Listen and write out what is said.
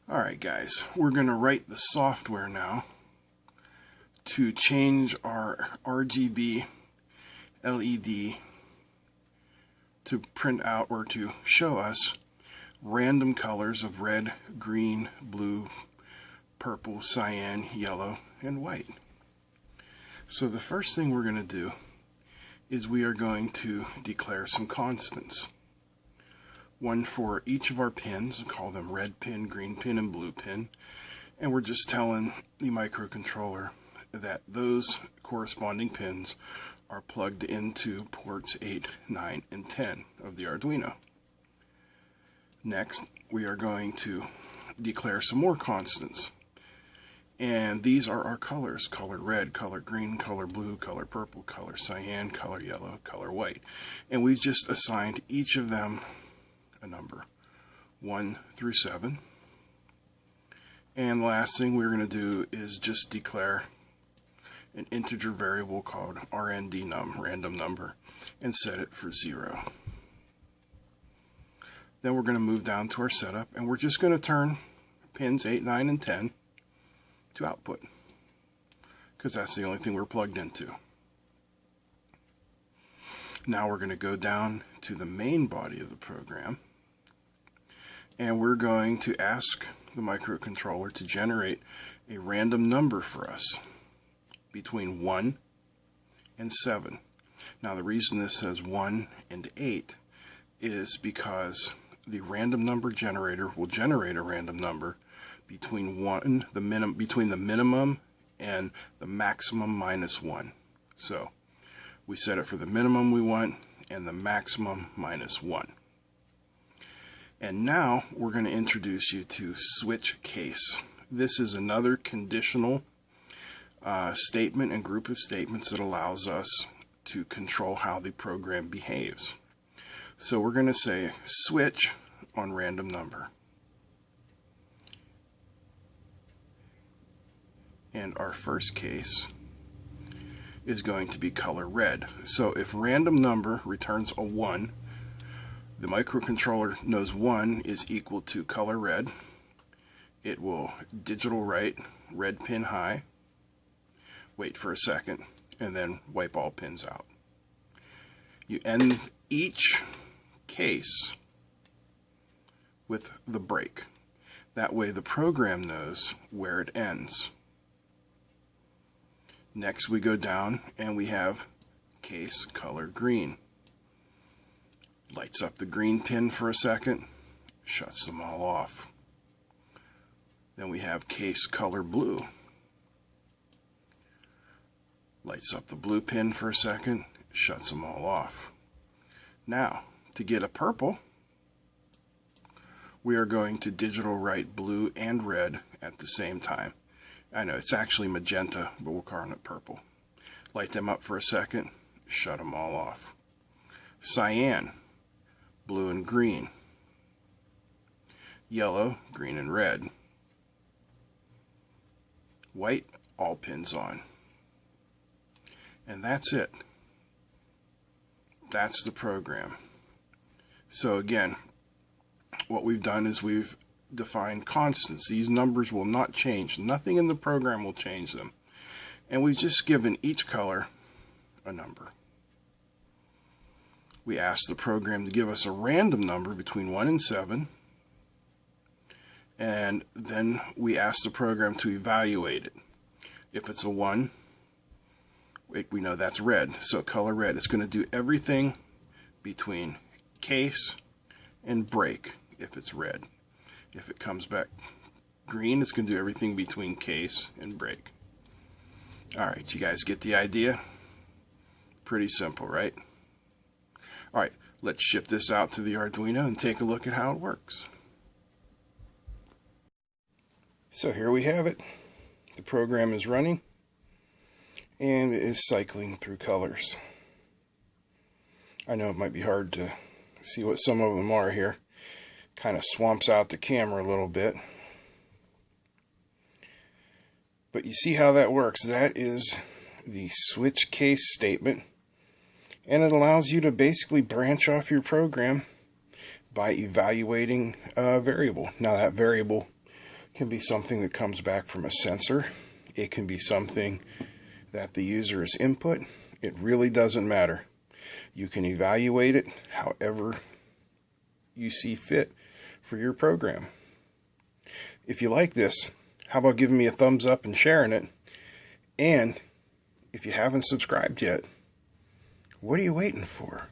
Alright guys, we're going to write the software now to change our RGB LED to print out or to show us random colors of red, green, blue, purple, cyan, yellow, and white. So the first thing we're going to do is we are going to declare some constants. One for each of our pins, we'll call them red pin, green pin, and blue pin. And we're just telling the microcontroller that those corresponding pins are plugged into ports 8, 9, and 10 of the Arduino. Next, we are going to declare some more constants. And these are our colors: color red, color green, color blue, color purple, color cyan, color yellow, color white. And we've just assigned each of them a number, 1 through 7. And the last thing we're going to do is just declare an integer variable called rndnum, random number, and set it for 0. Then we're going to move down to our setup, and we're just going to turn pins 8, 9, and 10 to output, because that's the only thing we're plugged into. Now we're going to go down to the main body of the program, and we're going to ask the microcontroller to generate a random number for us between 1 and 7. Now the reason this says 1 and 8 is because the random number generator will generate a random number between between the minimum and the maximum minus 1. So we set it for the minimum we want and the maximum minus 1. And now we're going to introduce you to switch case. This is another conditional statement and group of statements that allows us to control how the program behaves. So we're going to say switch on random number. And our first case is going to be color red. So if random number returns a 1, the microcontroller knows 1 is equal to color red. It will digital write red pin high, wait for a second, and then wipe all pins out. You end each case with the break. That way the program knows where it ends. Next we go down and we have case color green. Lights up the green pin for a second, shuts them all off. Then we have case color blue. Lights up the blue pin for a second, shuts them all off. Now, to get a purple, we are going to digital write blue and red at the same time. I know it's actually magenta, but we'll call it purple. Light them up for a second, shut them all off. Cyan, blue and green. Yellow, green and red. White, all pins on. And that's it. That's the program. So again, what we've done is we've defined constants. These numbers will not change. Nothing in the program will change them. And we've just given each color a number. We asked the program to give us a random number between 1 and 7. And then we asked the program to evaluate it. If it's a 1, we know that's red. So color red. It's going to do everything between case and break if it's red. If it comes back green, it's going to do everything between case and break. Alright, you guys get the idea? Pretty simple, right? Alright, let's ship this out to the Arduino and take a look at how it works. So here we have it. The program is running and it is cycling through colors. I know it might be hard to see what some of them are here. Kind of swamps out the camera a little bit. But you see how that works. That is the switch case statement. And it allows you to basically branch off your program by evaluating a variable. Now that variable can be something that comes back from a sensor. It can be something that the user has input. It really doesn't matter. You can evaluate it however you see fit for your program. If you like this, how about giving me a thumbs up and sharing it? And if you haven't subscribed yet, what are you waiting for?